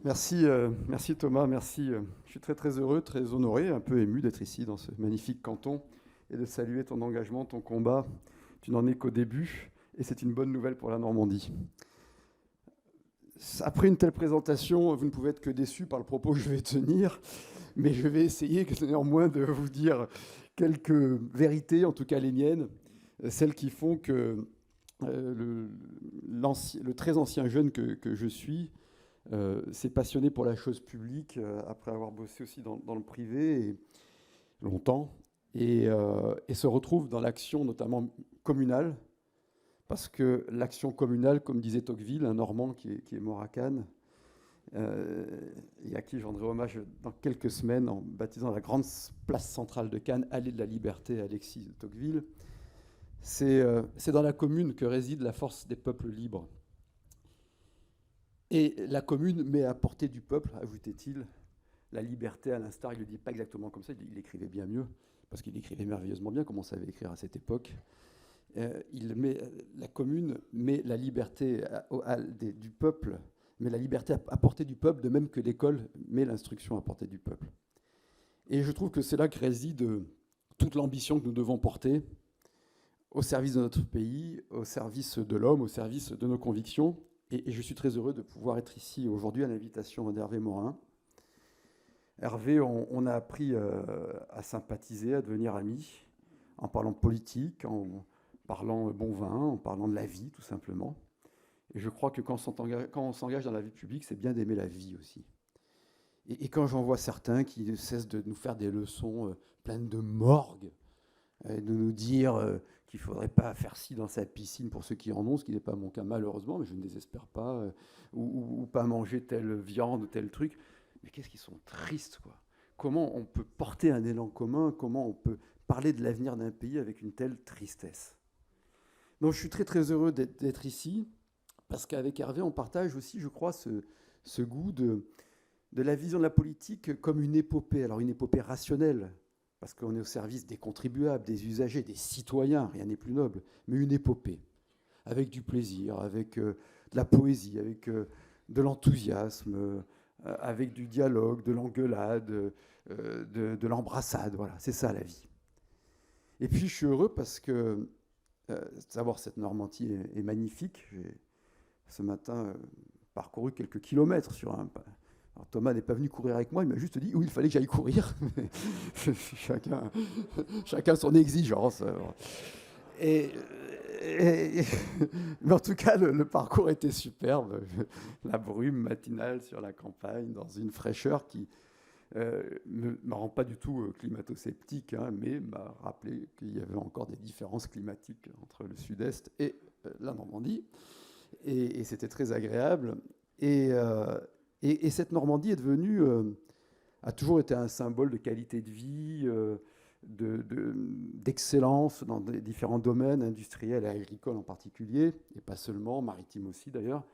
Merci Thomas, merci. Je suis très très heureux, très honoré, un peu ému d'être ici dans ce magnifique canton et de saluer ton engagement, ton combat. Tu n'en es qu'au début et c'est une bonne nouvelle pour la Normandie. Après une telle présentation, vous ne pouvez être que déçu par le propos que je vais tenir, mais je vais essayer néanmoins de vous dire quelques vérités, en tout cas les miennes, celles qui font que le très ancien jeune que je suis s'est passionné pour la chose publique après avoir bossé aussi dans le privé longtemps et se retrouve dans l'action notamment communale parce que l'action communale, comme disait Tocqueville, un Normand qui est mort à Cannes, et à qui je rendrai hommage dans quelques semaines en baptisant la grande place centrale de Cannes, Allée de la Liberté, Alexis de Tocqueville, c'est dans la commune que réside la force des peuples libres. Et la commune met à portée du peuple, ajoutait-il, la liberté à l'instar, il ne le dit pas exactement comme ça, il écrivait bien mieux, parce qu'il écrivait merveilleusement bien, comme on savait écrire à cette époque. La commune met la liberté du peuple, met la liberté à portée du peuple, de même que l'école met l'instruction à portée du peuple. Et je trouve que c'est là que réside toute l'ambition que nous devons porter au service de notre pays, au service de l'homme, au service de nos convictions. Et je suis très heureux de pouvoir être ici aujourd'hui à l'invitation d'Hervé Morin. Hervé, on a appris à sympathiser, à devenir amis, en parlant politique, en parlant bon vin, en parlant de la vie, tout simplement. Et je crois que quand on s'engage dans la vie publique, c'est bien d'aimer la vie aussi. Et quand j'en vois certains qui ne cessent de nous faire des leçons pleines de morgue, de nous dire qu'il ne faudrait pas faire ci dans sa piscine pour ceux qui en ont, ce qui n'est pas mon cas malheureusement, mais je ne désespère pas, ou pas manger telle viande ou tel truc. Mais qu'est-ce qu'ils sont tristes, quoi. Comment on peut porter un élan commun, comment on peut parler de l'avenir d'un pays avec une telle tristesse. Donc je suis très très heureux d'être ici, parce qu'avec Hervé, on partage aussi, je crois, ce goût de la vision de la politique comme une épopée. Alors une épopée rationnelle, parce qu'on est au service des contribuables, des usagers, des citoyens, rien n'est plus noble, mais une épopée, avec du plaisir, avec de la poésie, avec de l'enthousiasme, avec du dialogue, de l'engueulade, de l'embrassade, voilà, c'est ça la vie. Et puis je suis heureux parce que, d'abord cette Normandie est magnifique. J'ai ce matin parcouru quelques kilomètres sur un... Alors Thomas n'est pas venu courir avec moi, il m'a juste dit où il fallait que j'aille courir. chacun son exigence. Et, mais en tout cas, le parcours était superbe. La brume matinale sur la campagne, dans une fraîcheur qui ne me rend pas du tout climato-sceptique, hein, mais m'a rappelé qu'il y avait encore des différences climatiques entre le sud-est et la Normandie. Et c'était très agréable. Et cette Normandie est devenue, a toujours été un symbole de qualité de vie, d'excellence dans des différents domaines, industriels et agricoles en particulier, et pas seulement, maritime aussi d'ailleurs.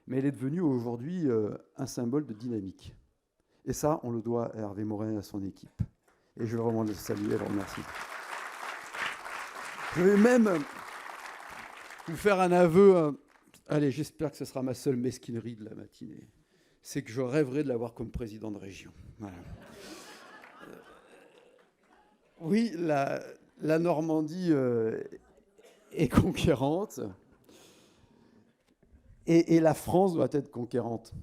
Mais elle est devenue aujourd'hui un symbole de dynamique. Et ça, on le doit à Hervé Morin et à son équipe. Et je veux vraiment le saluer et le remercier. Je vais même vous faire un aveu. Allez, j'espère que ce sera ma seule mesquinerie de la matinée. C'est que je rêverais de l'avoir comme président de région. Voilà. Oui, la Normandie est conquérante et la France doit être conquérante.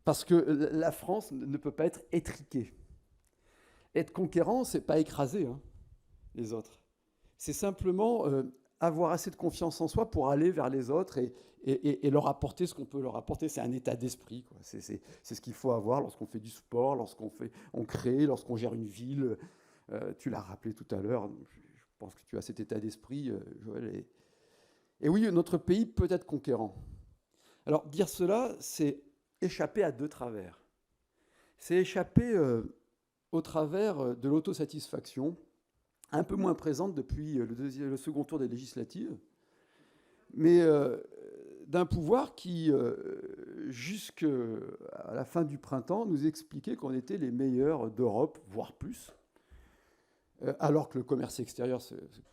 Parce que la France ne peut pas être étriquée. Être conquérant, c'est pas écraser les autres. C'est simplement avoir assez de confiance en soi pour aller vers les autres et leur apporter ce qu'on peut leur apporter. C'est un état d'esprit, quoi. C'est ce qu'il faut avoir lorsqu'on fait du sport, on crée, lorsqu'on gère une ville. Tu l'as rappelé tout à l'heure. Je pense que tu as cet état d'esprit, Joël. Et oui, notre pays peut être conquérant. Alors, dire cela, c'est échapper à deux travers. C'est échapper au travers de l'autosatisfaction, un peu moins présente depuis le second tour des législatives, mais d'un pouvoir qui, jusqu'à la fin du printemps, nous expliquait qu'on était les meilleurs d'Europe, voire plus, alors que le commerce extérieur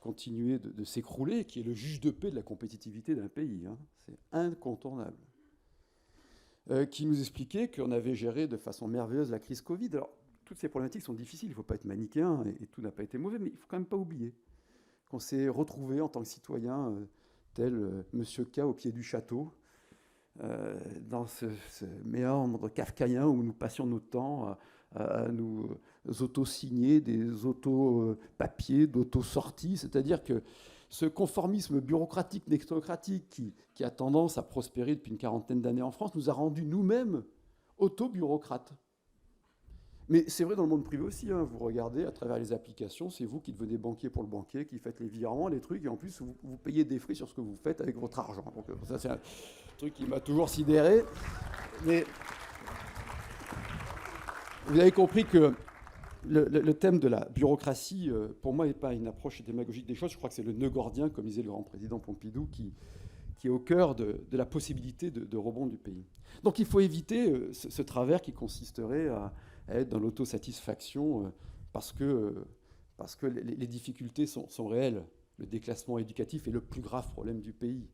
continuait de s'écrouler, qui est le juge de paix de la compétitivité d'un pays. C'est incontournable. qui nous expliquait qu'on avait géré de façon merveilleuse la crise Covid. Alors, toutes ces problématiques sont difficiles, il ne faut pas être manichéen, et tout n'a pas été mauvais, mais il ne faut quand même pas oublier qu'on s'est retrouvé en tant que citoyen, tel Monsieur K au pied du château, dans ce méandre kafkaïen où nous passions notre temps à nous auto-signer des auto-papiers d'auto-sorties, c'est-à-dire que ce conformisme bureaucratique, technocratique qui a tendance à prospérer depuis une quarantaine d'années en France nous a rendus nous-mêmes auto-bureaucrates. Mais c'est vrai dans le monde privé aussi, hein. Vous regardez à travers les applications, c'est vous qui devenez banquier pour le banquier, qui faites les virements, les trucs, et en plus vous payez des frais sur ce que vous faites avec votre argent. Donc ça c'est un truc qui m'a toujours sidéré. Mais vous avez compris que le thème de la bureaucratie, pour moi, n'est pas une approche démagogique des choses. Je crois que c'est le nœud gordien, comme disait le grand président Pompidou, qui est au cœur de la possibilité de rebond du pays. Donc il faut éviter ce travers qui consisterait à être dans l'autosatisfaction parce que les difficultés sont réelles. Le déclassement éducatif est le plus grave problème du pays.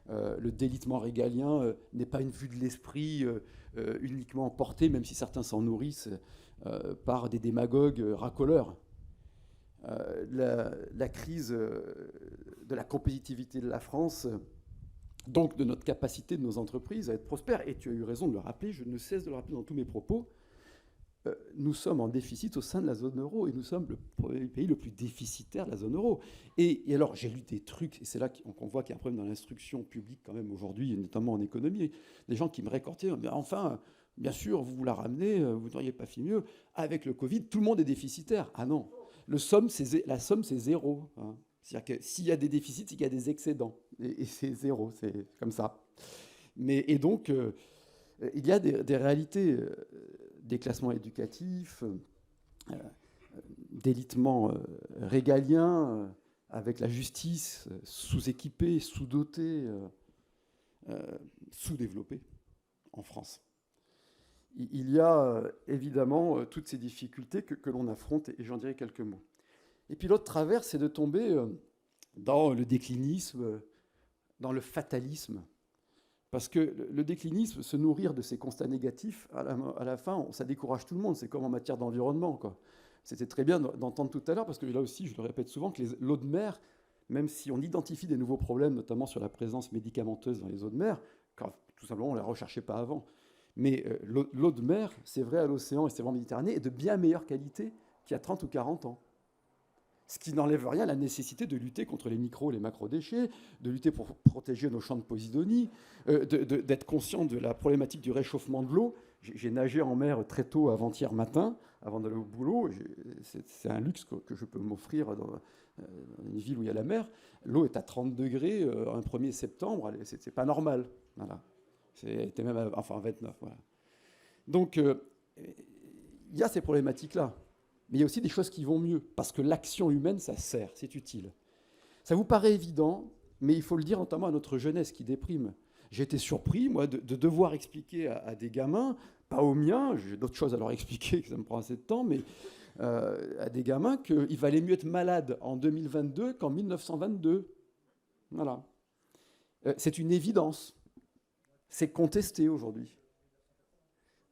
Le délitement régalien n'est pas une vue de l'esprit uniquement portée, même si certains s'en nourrissent, par des démagogues racoleurs. La crise de la compétitivité de la France, donc de notre capacité de nos entreprises à être prospères, et tu as eu raison de le rappeler, je ne cesse de le rappeler dans tous mes propos, nous sommes en déficit au sein de la zone euro, et nous sommes le pays le plus déficitaire de la zone euro. Et alors, j'ai lu des trucs, et c'est là qu'on voit qu'il y a un problème dans l'instruction publique quand même aujourd'hui, notamment en économie, des gens qui me rétorquaient, enfin, bien sûr, vous la ramenez, vous n'auriez pas fait mieux. Avec le Covid, tout le monde est déficitaire. Ah non, la somme, c'est zéro. Hein. C'est-à-dire que s'il y a des déficits, c'est qu'il y a des excédents. Et c'est zéro, c'est comme ça. Et donc, il y a des réalités, déclassement éducatif, délitement régalien, avec la justice sous-équipée, sous-dotée, sous-développée en France. Il y a évidemment toutes ces difficultés que l'on affronte, et j'en dirai quelques mots. Et puis l'autre travers, c'est de tomber dans le déclinisme, dans le fatalisme. Parce que le déclinisme, se nourrir de ces constats négatifs, à la fin, ça décourage tout le monde. C'est comme en matière d'environnement, quoi. C'était très bien d'entendre tout à l'heure, parce que là aussi, je le répète souvent, que l'eau de mer, même si on identifie des nouveaux problèmes, notamment sur la présence médicamenteuse dans les eaux de mer, car tout simplement, on ne la recherchait pas avant. Mais l'eau de mer, c'est vrai à l'océan et c'est vrai en Méditerranée, est de bien meilleure qualité qu'il y a 30 ou 40 ans. Ce qui n'enlève rien à la nécessité de lutter contre les micro et les macro-déchets, de lutter pour protéger nos champs de Posidonie, d'être conscient de la problématique du réchauffement de l'eau. J'ai nagé en mer très tôt avant-hier matin, avant d'aller au boulot. C'est un luxe que je peux m'offrir dans une ville où il y a la mer. L'eau est à 30 degrés un 1er septembre. C'est pas normal. Voilà. C'était même à 29. Voilà. Donc, il y a ces problématiques-là. Mais il y a aussi des choses qui vont mieux, parce que l'action humaine, ça sert, c'est utile. Ça vous paraît évident, mais il faut le dire notamment à notre jeunesse qui déprime. J'ai été surpris, moi, de devoir expliquer à des gamins, pas aux miens, j'ai d'autres choses à leur expliquer, que ça me prend assez de temps, mais à des gamins qu'il valait mieux être malade en 2022 qu'en 1922. Voilà. C'est une évidence. C'est contesté aujourd'hui.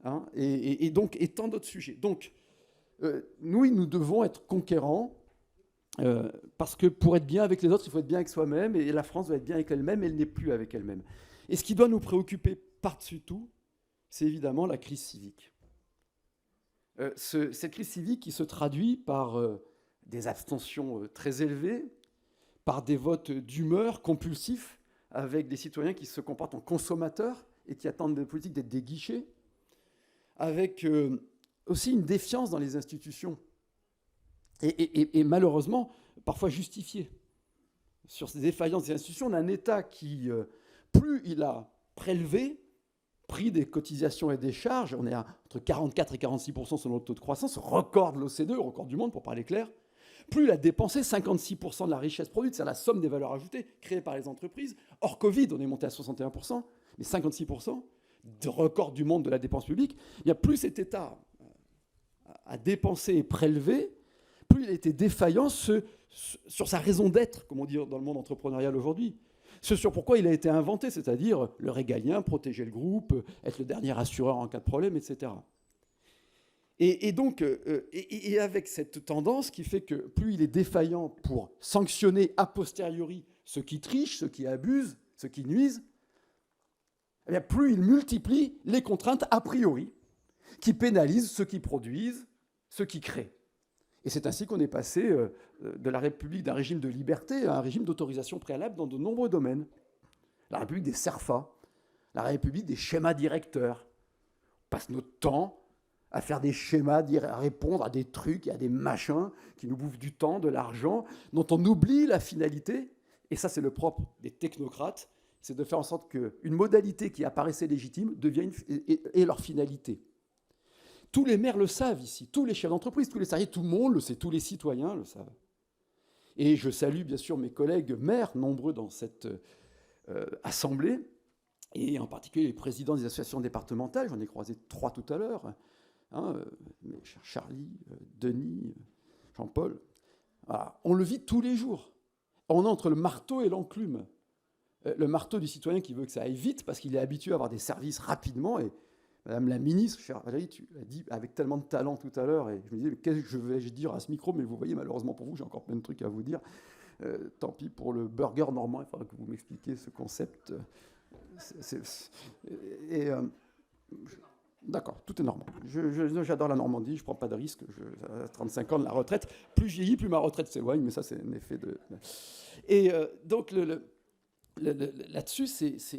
Hein, et tant d'autres sujets. Donc, nous devons être conquérants, parce que pour être bien avec les autres, il faut être bien avec soi-même, et la France doit être bien avec elle-même, et elle n'est plus avec elle-même. Et ce qui doit nous préoccuper par-dessus tout, c'est évidemment la crise civique. Cette crise civique qui se traduit par des abstentions très élevées, par des votes d'humeur compulsifs, avec des citoyens qui se comportent en consommateurs et qui attendent des politiques d'être des guichets, avec aussi une défiance dans les institutions, et malheureusement, parfois justifiée. Sur ces défaillances des institutions, on a un État qui, plus il a prélevé, pris des cotisations et des charges, on est à entre 44 et 46% sur notre taux de croissance, record de l'OCDE, record du monde pour parler clair, plus il a dépensé 56% de la richesse produite, c'est la somme des valeurs ajoutées créées par les entreprises. Hors Covid, on est monté à 61%, mais 56%, de record du monde de la dépense publique. Il y a plus cet État à dépenser et prélever, plus il a été défaillant sur sa raison d'être, comme on dit dans le monde entrepreneurial aujourd'hui. ce sur pourquoi il a été inventé, c'est-à-dire le régalien, protéger le groupe, être le dernier assureur en cas de problème, etc. Et donc, avec cette tendance qui fait que plus il est défaillant pour sanctionner a posteriori ceux qui trichent, ceux qui abusent, ceux qui nuisent, eh bien, plus il multiplie les contraintes a priori qui pénalisent ceux qui produisent, ceux qui créent. Et c'est ainsi qu'on est passé de la République d'un régime de liberté à un régime d'autorisation préalable dans de nombreux domaines. La République des CERFA, la République des schémas directeurs. On passe notre temps à faire des schémas, à répondre à des trucs, à des machins qui nous bouffent du temps, de l'argent, dont on oublie la finalité. Et ça, c'est le propre des technocrates, c'est de faire en sorte qu'une modalité qui apparaissait légitime devienne et leur finalité. Tous les maires le savent ici, tous les chefs d'entreprise, tous les salariés, tout le monde le sait, tous les citoyens le savent. Et je salue bien sûr mes collègues maires, nombreux dans cette assemblée, et en particulier les présidents des associations départementales, j'en ai croisé 3 tout à l'heure, mes chers Charlie, Denis, Jean-Paul. Voilà. On le vit tous les jours. On est entre le marteau et l'enclume. Le marteau du citoyen qui veut que ça aille vite parce qu'il est habitué à avoir des services rapidement, et Madame la ministre, chère Valérie, tu l'as dit avec tellement de talent tout à l'heure, et je me disais, mais qu'est-ce que je vais dire à ce micro? Mais vous voyez, malheureusement pour vous, j'ai encore plein de trucs à vous dire. Tant pis pour le burger normand, il faudra que vous m'expliquiez ce concept. D'accord, tout est normand. J'adore la Normandie, je ne prends pas de risque. À 35 ans de la retraite, plus je vieillis, plus ma retraite s'éloigne, mais ça, c'est un effet de... Et donc, là-dessus,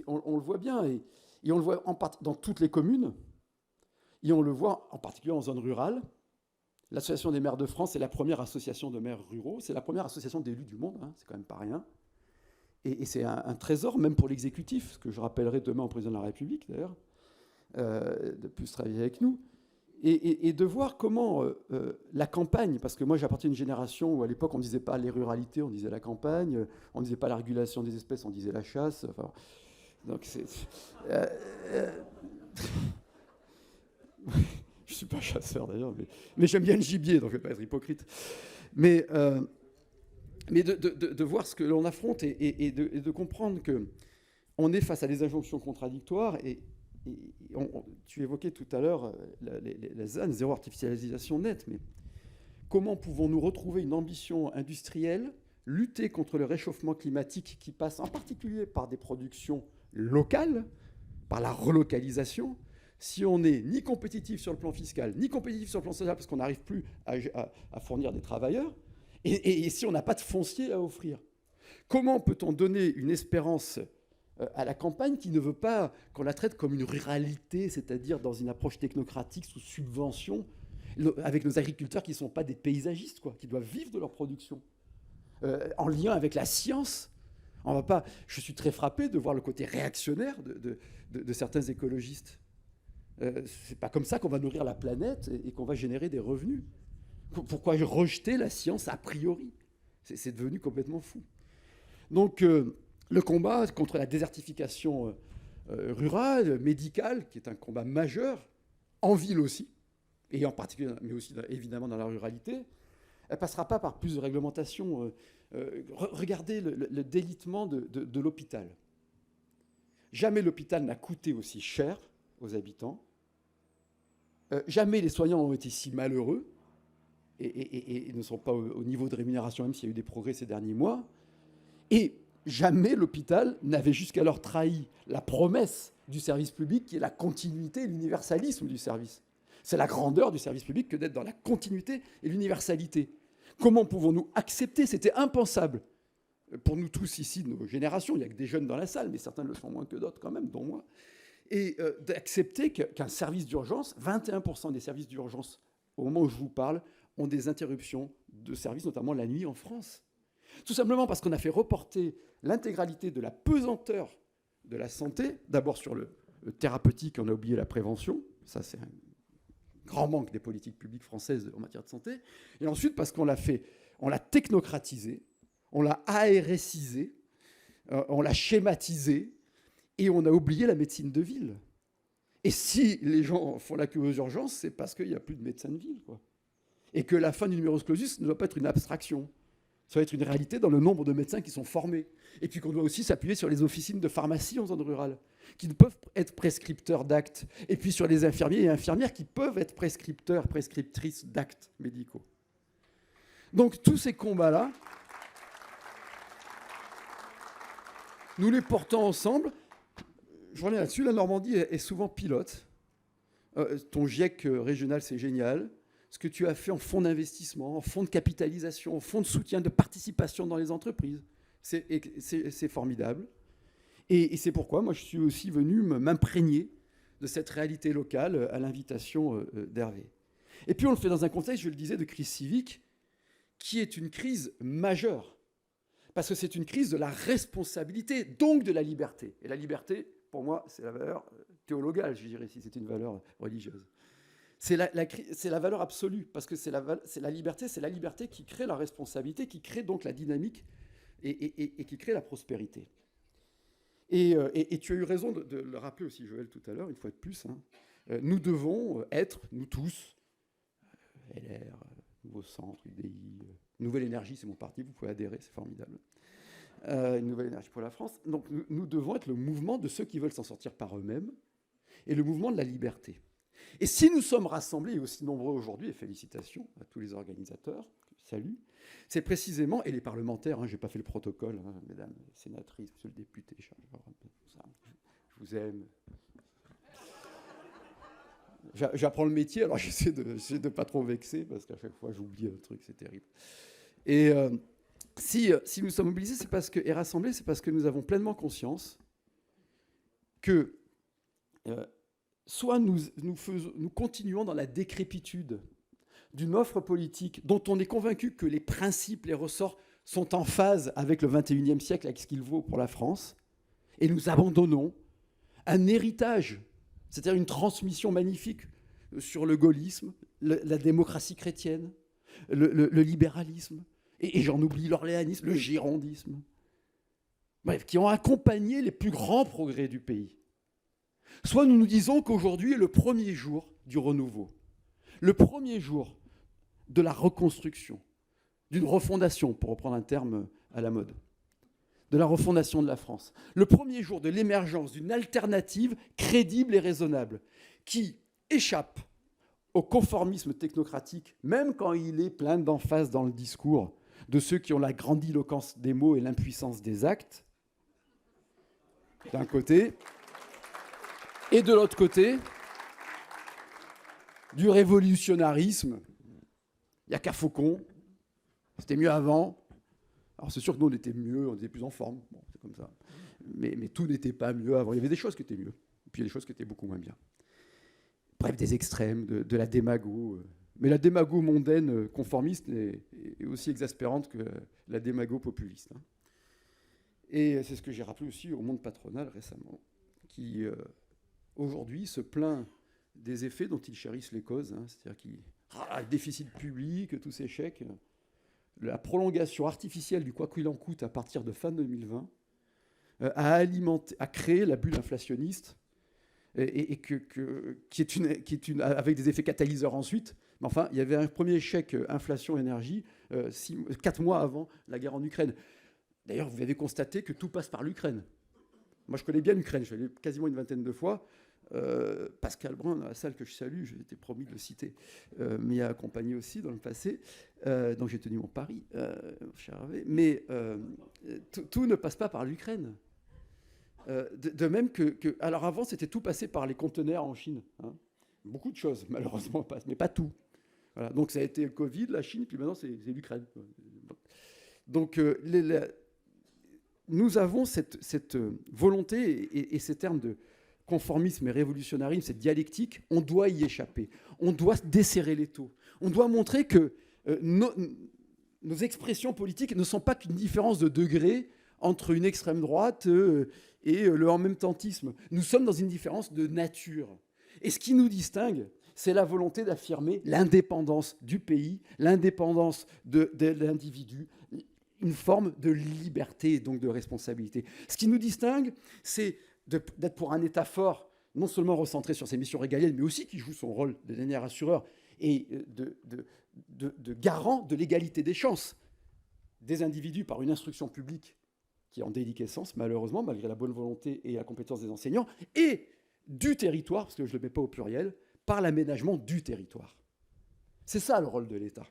on le voit bien, et on le voit dans toutes les communes, et on le voit en particulier en zone rurale. L'Association des maires de France est la première association de maires ruraux, c'est la première association d'élus du monde, c'est quand même pas rien. Et c'est un trésor, même pour l'exécutif, ce que je rappellerai demain au président de la République, d'ailleurs, de plus travailler avec nous, et de voir comment la campagne, parce que moi j'appartiens à une génération où à l'époque on ne disait pas les ruralités, on disait la campagne, on ne disait pas la régulation des espèces, on disait la chasse, enfin... Donc c'est... je ne suis pas chasseur d'ailleurs, mais j'aime bien le gibier, donc je ne vais pas être hypocrite. Mais de voir ce que l'on affronte et de comprendre qu'on est face à des injonctions contradictoires. Et tu évoquais tout à l'heure la ZAN, zéro artificialisation nette, mais comment pouvons-nous retrouver une ambition industrielle, lutter contre le réchauffement climatique qui passe en particulier par des productions locales, par la relocalisation, si on n'est ni compétitif sur le plan fiscal, ni compétitif sur le plan social, parce qu'on n'arrive plus à fournir des travailleurs, et si on n'a pas de foncier à offrir? Comment peut-on donner une espérance à la campagne qui ne veut pas qu'on la traite comme une ruralité, c'est-à-dire dans une approche technocratique sous subvention, avec nos agriculteurs qui ne sont pas des paysagistes, quoi, qui doivent vivre de leur production, en lien avec la science? On va pas, je suis très frappé de voir le côté réactionnaire de certains écologistes. C'est pas comme ça qu'on va nourrir la planète et qu'on va générer des revenus. Pourquoi rejeter la science a priori? C'est devenu complètement fou. Donc, le combat contre la désertification rurale, médicale, qui est un combat majeur, en ville aussi, et en particulier, mais aussi évidemment dans la ruralité, elle ne passera pas par plus de réglementation. Regardez le délitement de l'hôpital. Jamais l'hôpital n'a coûté aussi cher aux habitants. Jamais les soignants ont été si malheureux et ne sont pas au niveau de rémunération, même s'il y a eu des progrès ces derniers mois. Et jamais l'hôpital n'avait jusqu'alors trahi la promesse du service public, qui est la continuité et l'universalisme du service. C'est la grandeur du service public que d'être dans la continuité et l'universalité. Comment pouvons-nous accepter? C'était impensable pour nous tous ici, de nos générations. Il n'y a que des jeunes dans la salle, mais certains le sont moins que d'autres quand même, dont moi. Et d'accepter qu'un service d'urgence, 21% des services d'urgence, au moment où je vous parle, ont des interruptions de service, notamment la nuit en France. Tout simplement parce qu'on a fait reporter l'intégralité de la pesanteur de la santé, d'abord sur le thérapeutique, on a oublié la prévention, ça c'est un grand manque des politiques publiques françaises en matière de santé, et ensuite parce qu'on l'a technocratisé, on l'a ARSisé, on l'a schématisé, et on a oublié la médecine de ville. Et si les gens font la queue aux urgences, c'est parce qu'il n'y a plus de médecins de ville, quoi. Et que la fin du numerus clausus ne doit pas être une abstraction. Ça va être une réalité dans le nombre de médecins qui sont formés. Et puis qu'on doit aussi s'appuyer sur les officines de pharmacie en zone rurale, qui peuvent être prescripteurs d'actes. Et puis sur les infirmiers et infirmières qui peuvent être prescripteurs, prescriptrices d'actes médicaux. Donc tous ces combats-là, nous les portons ensemble. Je reviens là-dessus, la Normandie est souvent pilote. Ton GIEC régional, c'est génial. Ce que tu as fait en fonds d'investissement, en fonds de capitalisation, en fonds de soutien, de participation dans les entreprises, c'est formidable. Et c'est pourquoi moi je suis aussi venu m'imprégner de cette réalité locale à l'invitation d'Hervé. Et puis on le fait dans un contexte, je le disais, de crise civique, qui est une crise majeure. Parce que c'est une crise de la responsabilité, donc de la liberté. Et la liberté, pour moi, c'est la valeur théologale, je dirais, si c'est une valeur religieuse. C'est la valeur absolue, parce que c'est la liberté qui crée la responsabilité, qui crée donc la dynamique et qui crée la prospérité. Et tu as eu raison de le rappeler aussi, Joël, tout à l'heure, une fois de plus. Nous devons être, nous tous, LR, Nouveau Centre, UDI, Nouvelle Énergie, c'est mon parti, vous pouvez adhérer, c'est formidable. Une Nouvelle Énergie pour la France. Donc nous devons être le mouvement de ceux qui veulent s'en sortir par eux-mêmes et le mouvement de la liberté. Et si nous sommes rassemblés, et aussi nombreux aujourd'hui, et félicitations à tous les organisateurs, salut, c'est précisément, et les parlementaires, je n'ai pas fait le protocole, mesdames les sénatrices, monsieur le député, je vous aime. J'apprends le métier, alors j'essaie de ne pas trop vexer, parce qu'à chaque fois j'oublie un truc, c'est terrible. Et si nous sommes mobilisés et rassemblés, c'est parce que nous avons pleinement conscience que soit nous continuons dans la décrépitude d'une offre politique dont on est convaincu que les principes, les ressorts sont en phase avec le XXIe siècle, avec ce qu'il vaut pour la France, et nous abandonnons un héritage, c'est-à-dire une transmission magnifique sur le gaullisme, la démocratie chrétienne, le libéralisme, et j'en oublie l'orléanisme, le girondisme, bref, qui ont accompagné les plus grands progrès du pays. Soit nous nous disons qu'aujourd'hui est le premier jour du renouveau, le premier jour de la reconstruction, d'une refondation, pour reprendre un terme à la mode, de la refondation de la France, le premier jour de l'émergence d'une alternative crédible et raisonnable, qui échappe au conformisme technocratique, même quand il est plein d'emphase dans le discours de ceux qui ont la grandiloquence des mots et l'impuissance des actes, d'un côté, et de l'autre côté, du révolutionnarisme. Il n'y a qu'à Faucon, c'était mieux avant. Alors c'est sûr que nous, on était mieux, on était plus en forme, bon, c'est comme ça. Mais tout n'était pas mieux avant. Il y avait des choses qui étaient mieux, et puis il y a des choses qui étaient beaucoup moins bien. Bref, des extrêmes, de la démago. Mais la démago mondaine conformiste est aussi exaspérante que la démago populiste. Et c'est ce que j'ai rappelé aussi au monde patronal récemment, qui aujourd'hui se plaint des effets dont ils chérissent les causes, c'est-à-dire le déficit public, tous ces chèques, la prolongation artificielle du quoi qu'il en coûte à partir de fin 2020, a créé la bulle inflationniste, qui est une, avec des effets catalyseurs ensuite. Mais enfin, il y avait un premier chèque inflation-énergie 4 mois avant la guerre en Ukraine. D'ailleurs, vous avez constaté que tout passe par l'Ukraine. Moi, je connais bien l'Ukraine, je suis allé quasiment une vingtaine de fois. Pascal Brun, dans la salle que je salue, j'ai été promis de le citer, m'y a accompagné aussi dans le passé, donc j'ai tenu mon pari, cher Hervé. Mais tout ne passe pas par l'Ukraine. De même que... Alors avant, c'était tout passé par les conteneurs en Chine. Beaucoup de choses, malheureusement, mais pas tout. Voilà. Donc ça a été le Covid, la Chine, puis maintenant c'est l'Ukraine. Donc nous avons cette volonté et ces termes de conformisme et révolutionnarisme, cette dialectique, on doit y échapper. On doit desserrer l'étau. On doit montrer que nos expressions politiques ne sont pas qu'une différence de degré entre une extrême droite et le en même tentisme. Nous sommes dans une différence de nature. Et ce qui nous distingue, c'est la volonté d'affirmer l'indépendance du pays, l'indépendance de l'individu, une forme de liberté et donc de responsabilité. Ce qui nous distingue, c'est d'être pour un État fort, non seulement recentré sur ses missions régaliennes, mais aussi qui joue son rôle de dernier assureur et de garant de l'égalité des chances. des individus par une instruction publique qui est en déliquescence, malheureusement, malgré la bonne volonté et la compétence des enseignants, et du territoire, parce que je ne le mets pas au pluriel, par l'aménagement du territoire. C'est ça le rôle de l'État.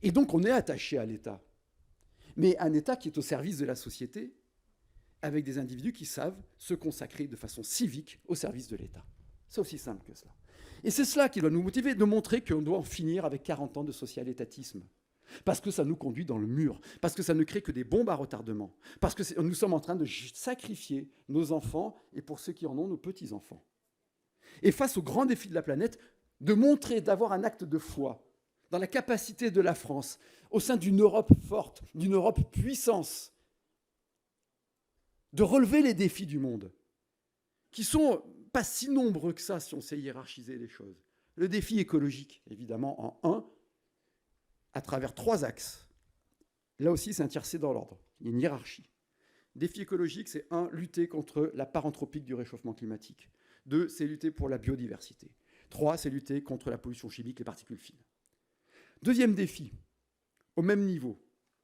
Et donc on est attaché à l'État, mais un État qui est au service de la société, avec des individus qui savent se consacrer de façon civique au service de l'État. C'est aussi simple que cela. Et c'est cela qui doit nous motiver, de montrer qu'on doit en finir avec 40 ans de social-étatisme. Parce que ça nous conduit dans le mur, parce que ça ne crée que des bombes à retardement, parce que nous sommes en train de sacrifier nos enfants, et pour ceux qui en ont, nos petits-enfants. Et face aux grands défis de la planète, de montrer, d'avoir un acte de foi dans la capacité de la France, au sein d'une Europe forte, d'une Europe puissance, de relever les défis du monde, qui sont pas si nombreux que ça si on sait hiérarchiser les choses. Le défi écologique, évidemment, en 1, à travers 3 axes. Là aussi, c'est un tiercé dans l'ordre. Il y a une hiérarchie. Défi écologique, c'est 1, lutter contre la part anthropique du réchauffement climatique. 2, c'est lutter pour la biodiversité. 3, c'est lutter contre la pollution chimique, les particules fines. Deuxième défi, au même niveau,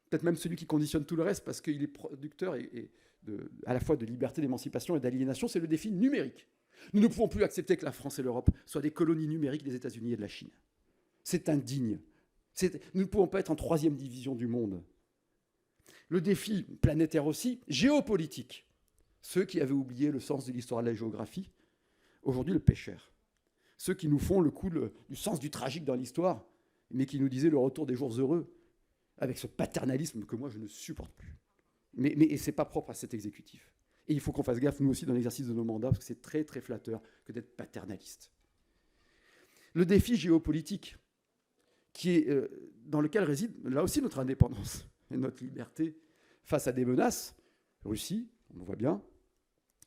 peut-être même celui qui conditionne tout le reste parce qu'il est producteur à la fois de liberté, d'émancipation et d'aliénation, c'est le défi numérique. Nous ne pouvons plus accepter que la France et l'Europe soient des colonies numériques des États-Unis et de la Chine. C'est indigne. Nous ne pouvons pas être en 3e division du monde. Le défi planétaire aussi, géopolitique. Ceux qui avaient oublié le sens de l'histoire de la géographie, aujourd'hui le pêchèrent. Ceux qui nous font le coup du sens du tragique dans l'histoire, mais qui nous disaient le retour des jours heureux, avec ce paternalisme que moi je ne supporte plus. Mais ce n'est pas propre à cet exécutif. Et il faut qu'on fasse gaffe, nous aussi, dans l'exercice de nos mandats, parce que c'est très, très flatteur que d'être paternaliste. Le défi géopolitique, dans lequel réside, là aussi, notre indépendance et notre liberté face à des menaces. Russie, on le voit bien,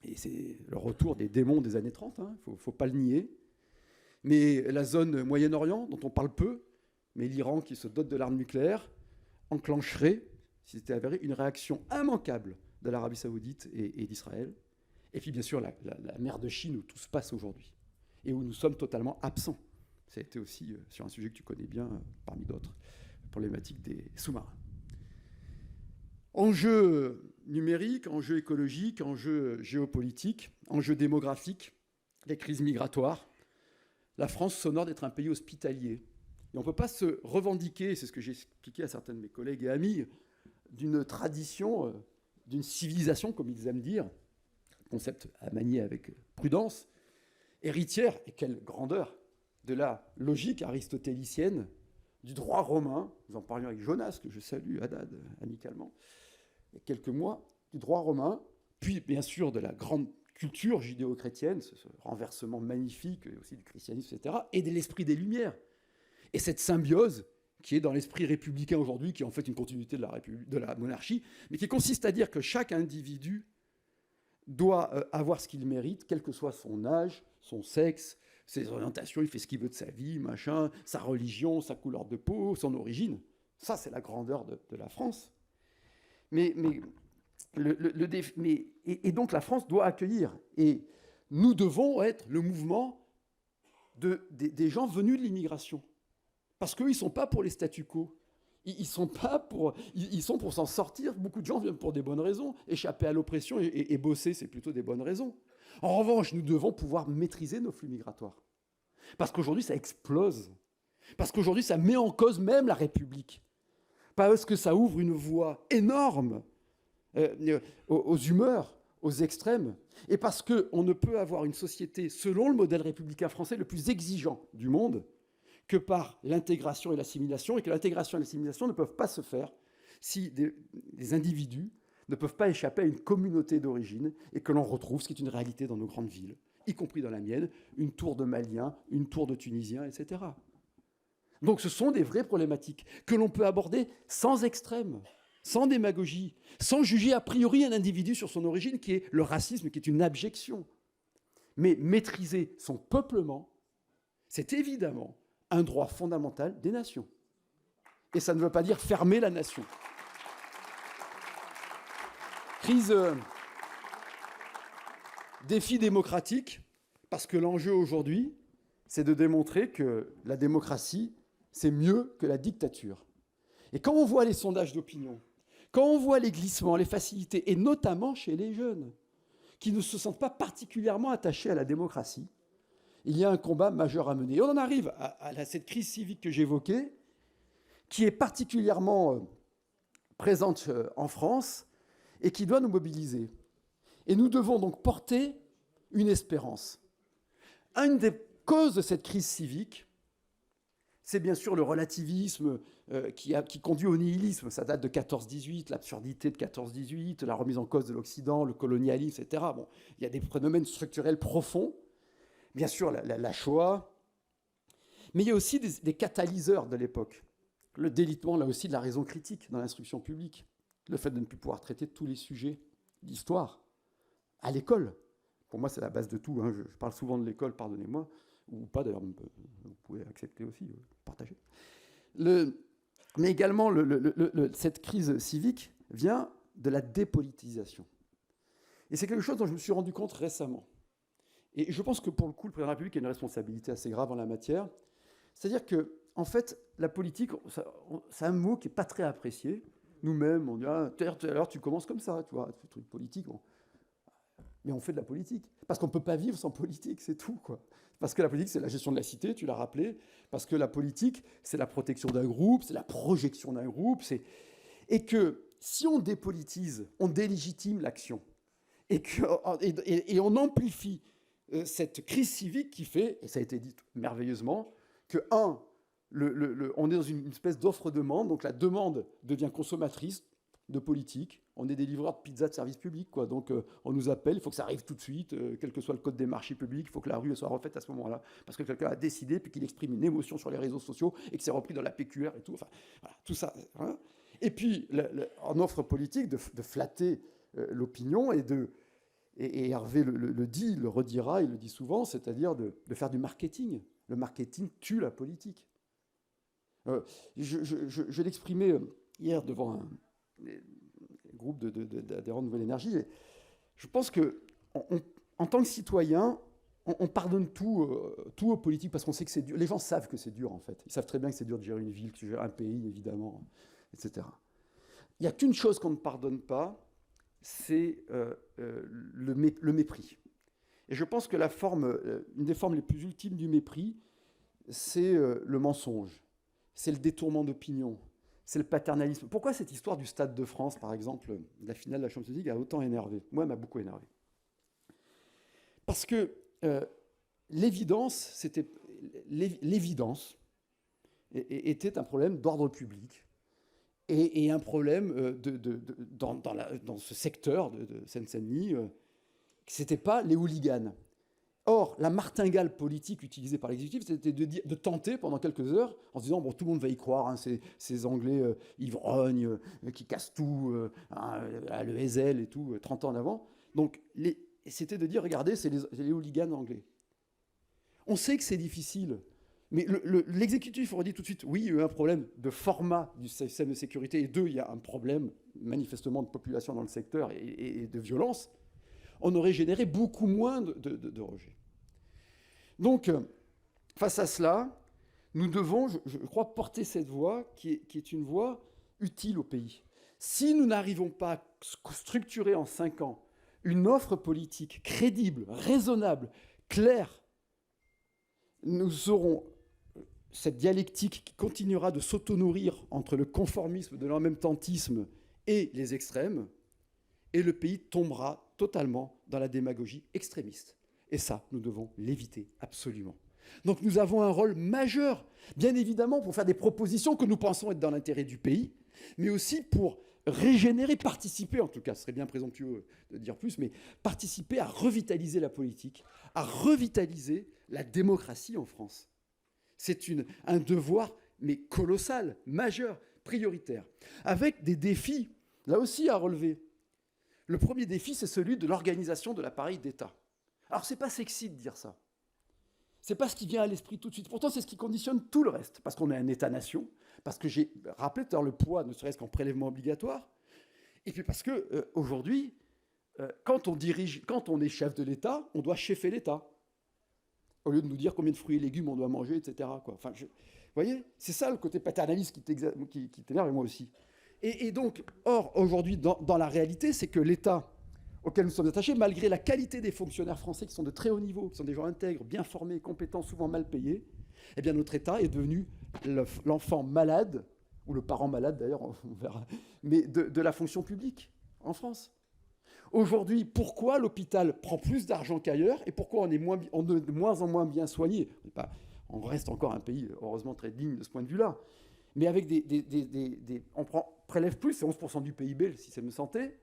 et c'est le retour des démons des années 30, il ne faut pas le nier. Mais la zone Moyen-Orient, dont on parle peu, mais l'Iran qui se dote de l'arme nucléaire, enclencherait, si c'était avéré, une réaction immanquable de l'Arabie Saoudite et d'Israël. Et puis bien sûr la mer de Chine où tout se passe aujourd'hui, et où nous sommes totalement absents. Ça a été aussi sur un sujet que tu connais bien, parmi d'autres, problématique des sous-marins. Enjeux numériques, enjeux écologiques, enjeux géopolitiques, enjeux démographiques, les crises migratoires. La France s'honore d'être un pays hospitalier. Et on ne peut pas se revendiquer, c'est ce que j'ai expliqué à certains de mes collègues et amis, d'une tradition, d'une civilisation, comme ils aiment dire, concept à manier avec prudence, héritière, et quelle grandeur, de la logique aristotélicienne, du droit romain. Nous en parlions avec Jonas, que je salue, Haddad, amicalement, il y a quelques mois, du droit romain, puis bien sûr de la grande culture judéo-chrétienne, ce renversement magnifique aussi du christianisme, etc., et de l'esprit des Lumières. Et cette symbiose qui est dans l'esprit républicain aujourd'hui, qui est en fait une continuité de la monarchie, mais qui consiste à dire que chaque individu doit avoir ce qu'il mérite, quel que soit son âge, son sexe, ses orientations, il fait ce qu'il veut de sa vie, machin, sa religion, sa couleur de peau, son origine. Ça, c'est la grandeur de la France. Et donc la France doit accueillir. Et nous devons être le mouvement des gens venus de l'immigration. Parce qu'eux, ils ne sont pas pour les statu quo. Ils sont pour s'en sortir. Beaucoup de gens viennent pour des bonnes raisons. Échapper à l'oppression et bosser, c'est plutôt des bonnes raisons. En revanche, nous devons pouvoir maîtriser nos flux migratoires. Parce qu'aujourd'hui, ça explose. Parce qu'aujourd'hui, ça met en cause même la République. Parce que ça ouvre une voie énorme aux humeurs, aux extrêmes. Et parce qu'on ne peut avoir une société, selon le modèle républicain français, le plus exigeant du monde, que par l'intégration et l'assimilation, et que l'intégration et l'assimilation ne peuvent pas se faire si des individus ne peuvent pas échapper à une communauté d'origine et que l'on retrouve, ce qui est une réalité dans nos grandes villes, y compris dans la mienne, une tour de Maliens, une tour de Tunisiens, etc. Donc ce sont des vraies problématiques que l'on peut aborder sans extrême, sans démagogie, sans juger a priori un individu sur son origine, qui est le racisme, qui est une abjection. Mais maîtriser son peuplement, c'est évidemment un droit fondamental des nations. Et ça ne veut pas dire fermer la nation. Crise, défi démocratique, parce que l'enjeu aujourd'hui, c'est de démontrer que la démocratie, c'est mieux que la dictature. Et quand on voit les sondages d'opinion, quand on voit les glissements, les facilités, et notamment chez les jeunes, qui ne se sentent pas particulièrement attachés à la démocratie, il y a un combat majeur à mener. Et on en arrive à cette crise civique que j'évoquais, qui est particulièrement présente en France et qui doit nous mobiliser. Et nous devons donc porter une espérance. Une des causes de cette crise civique, c'est bien sûr le relativisme qui conduit au nihilisme. Ça date de 14-18, l'absurdité de 14-18, la remise en cause de l'Occident, le colonialisme, etc. Bon, il y a des phénomènes structurels profonds. Bien sûr, la Shoah. Mais il y a aussi des catalyseurs de l'époque. Le délitement, là aussi, de la raison critique dans l'instruction publique. Le fait de ne plus pouvoir traiter tous les sujets d'histoire à l'école. Pour moi, c'est la base de tout. Hein. Je parle souvent de l'école, pardonnez-moi, ou pas d'ailleurs, vous pouvez accepter aussi, partager. Mais également, cette crise civique vient de la dépolitisation. Et c'est quelque chose dont je me suis rendu compte récemment. Et je pense que pour le coup, le président de la République a une responsabilité assez grave en la matière. C'est-à-dire que, en fait, la politique, c'est un mot qui n'est pas très apprécié. Nous-mêmes, on dit, tout à l'heure, tu commences comme ça, tu vois, ce truc politique. Bon. Mais on fait de la politique. Parce qu'on ne peut pas vivre sans politique, c'est tout, quoi. Parce que la politique, c'est la gestion de la cité, tu l'as rappelé. Parce que la politique, c'est la protection d'un groupe, c'est la projection d'un groupe. Et que si on dépolitise, on délégitime l'action. Et on amplifie cette crise civique qui fait, et ça a été dit merveilleusement, que, on est dans une espèce d'offre-demande, donc la demande devient consommatrice de politique, on est des livreurs de pizza de service public, quoi. Donc on nous appelle, il faut que ça arrive tout de suite, quel que soit le code des marchés publics, il faut que la rue soit refaite à ce moment-là, parce que quelqu'un a décidé, puis qu'il exprime une émotion sur les réseaux sociaux, et que c'est repris dans la PQR et tout, enfin, voilà, tout ça. Hein. Et puis, en offre politique, de flatter l'opinion et Hervé le dit, le redira, il le dit souvent, c'est-à-dire de faire du marketing. Le marketing tue la politique. Je l'exprimais hier devant un groupe d'adhérents de Nouvelle Énergie. Je pense qu'en tant que citoyen, on pardonne tout aux politiques parce qu'on sait que c'est dur. Les gens savent que c'est dur, en fait. Ils savent très bien que c'est dur de gérer une ville, de gérer un pays, évidemment, etc. Il n'y a qu'une chose qu'on ne pardonne pas, c'est le mépris. Et je pense que une des formes les plus ultimes du mépris, c'est le mensonge, c'est le détournement d'opinion, c'est le paternalisme. Pourquoi cette histoire du Stade de France, par exemple, de la finale de la Champions League, a autant énervé? Moi, elle m'a beaucoup énervé. Parce que l'évidence était un problème d'ordre public et un problème dans ce secteur de Seine-Saint-Denis, ce n'était pas les hooligans. Or, la martingale politique utilisée par l'exécutif, c'était de tenter pendant quelques heures, en se disant, bon, tout le monde va y croire, hein, ces Anglais ivrognes qui cassent tout, à l'ESL et tout, 30 ans en avant. Donc, c'était de dire, regardez, c'est les hooligans anglais. On sait que c'est difficile, mais l'exécutif aurait dit tout de suite, oui, il y a eu un problème de format du système de sécurité, et deux, il y a un problème manifestement de population dans le secteur et de violence. On aurait généré beaucoup moins de rejets. Donc, face à cela, nous devons, je crois, porter cette voix qui est une voix utile au pays. Si nous n'arrivons pas à structurer en 5 ans une offre politique crédible, raisonnable, claire, nous aurons cette dialectique qui continuera de s'auto-nourrir entre le conformisme de l'en-même-tantisme et les extrêmes, et le pays tombera totalement dans la démagogie extrémiste. Et ça, nous devons l'éviter absolument. Donc nous avons un rôle majeur, bien évidemment, pour faire des propositions que nous pensons être dans l'intérêt du pays, mais aussi pour régénérer, participer, en tout cas, ce serait bien présomptueux de dire plus, mais participer à revitaliser la politique, à revitaliser la démocratie en France. C'est un devoir, mais colossal, majeur, prioritaire, avec des défis, là aussi, à relever. Le premier défi, c'est celui de l'organisation de l'appareil d'État. Alors, ce n'est pas sexy de dire ça. Ce n'est pas ce qui vient à l'esprit tout de suite. Pourtant, c'est ce qui conditionne tout le reste, parce qu'on est un État-nation, parce que j'ai rappelé tout à l'heure le poids, ne serait-ce qu'en prélèvement obligatoire, et puis parce qu'aujourd'hui, quand on est chef de l'État, on doit chefer l'État. au lieu de nous dire combien de fruits et légumes on doit manger, etc. Quoi. Enfin, vous voyez, c'est ça le côté paternaliste qui t'énerve, et moi aussi. Et donc, or, aujourd'hui, dans la réalité, c'est que l'État auquel nous sommes attachés, malgré la qualité des fonctionnaires français qui sont de très haut niveau, qui sont des gens intègres, bien formés, compétents, souvent mal payés, eh bien notre État est devenu l'enfant malade, ou le parent malade d'ailleurs, on verra, mais de la fonction publique en France. Aujourd'hui, pourquoi l'hôpital prend plus d'argent qu'ailleurs et pourquoi on est de moins en moins bien soigné? On reste encore un pays, heureusement, très digne de ce point de vue-là. Mais avec on prélève plus, c'est 11% du PIB, le système de santé.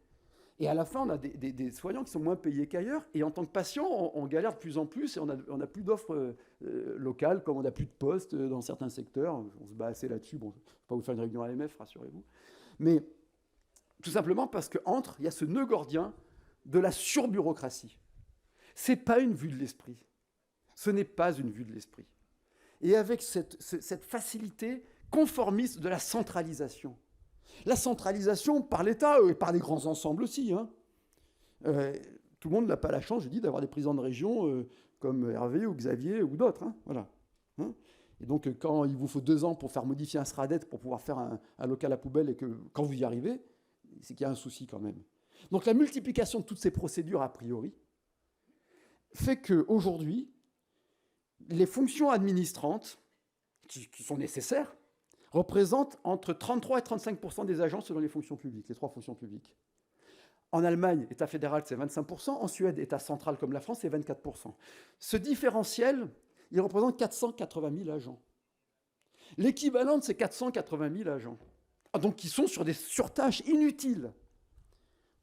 Et à la fin, on a des soignants qui sont moins payés qu'ailleurs. Et en tant que patient, on galère de plus en plus et on n'a plus d'offres locales, comme on n'a plus de postes dans certains secteurs. On se bat assez là-dessus. Bon, je ne vais pas vous faire une réunion à l'AMF, rassurez-vous. Mais tout simplement parce qu'entre, il y a ce nœud gordien de la surbureaucratie. Ce n'est pas une vue de l'esprit. Ce n'est pas une vue de l'esprit. Et avec cette facilité conformiste de la centralisation. La centralisation par l'État et par les grands ensembles aussi. Hein. Tout le monde n'a pas la chance, je dis, d'avoir des présidents de région comme Hervé ou Xavier ou d'autres. Hein. Voilà. Hein. Et donc, quand il vous faut 2 ans pour faire modifier un SRADET pour pouvoir faire un local à poubelle et que quand vous y arrivez, c'est qu'il y a un souci quand même. Donc, la multiplication de toutes ces procédures a priori fait qu'aujourd'hui, les fonctions administrantes qui sont nécessaires représentent entre 33 et 35% des agents selon les fonctions publiques, les 3 fonctions publiques. En Allemagne, État fédéral, c'est 25%. En Suède, État central comme la France, c'est 24%. Ce différentiel, il représente 480 000 agents. L'équivalent de ces 480 000 agents, donc qui sont sur des surtâches inutiles.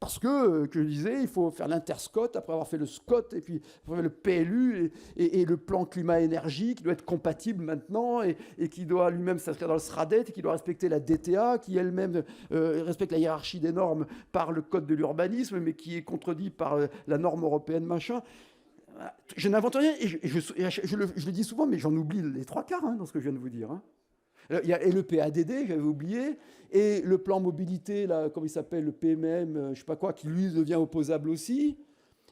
Parce que je disais, il faut faire l'interscot, après avoir fait le SCOT, et puis le PLU, et le plan climat-énergie, qui doit être compatible maintenant, et qui doit lui-même s'inscrire dans le SRADET, et qui doit respecter la DTA, qui elle-même respecte la hiérarchie des normes par le code de l'urbanisme, mais qui est contredit par la norme européenne, machin. Je n'invente rien, et je le dis souvent, mais j'en oublie les 3/4 dans ce que je viens de vous dire. Hein. Il y a le PADD, j'avais oublié, et le plan mobilité, là, comment il s'appelle, le PMM, je ne sais pas quoi, qui lui devient opposable aussi.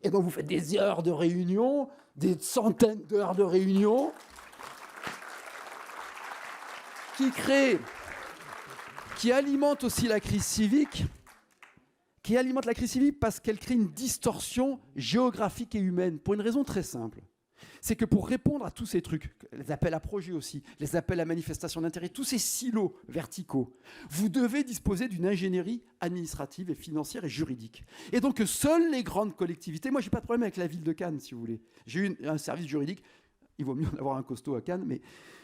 Et donc vous faites des heures de réunion, des centaines d'heures de réunion, qui alimentent aussi la crise civique, parce qu'elle crée une distorsion géographique et humaine, pour une raison très simple. C'est que pour répondre à tous ces trucs, les appels à projets aussi, les appels à manifestation d'intérêt, tous ces silos verticaux, vous devez disposer d'une ingénierie administrative et financière et juridique. Et donc seules les grandes collectivités, moi j'ai pas de problème avec la ville de Cannes si vous voulez, j'ai eu un service juridique, il vaut mieux en avoir un costaud à Cannes, mais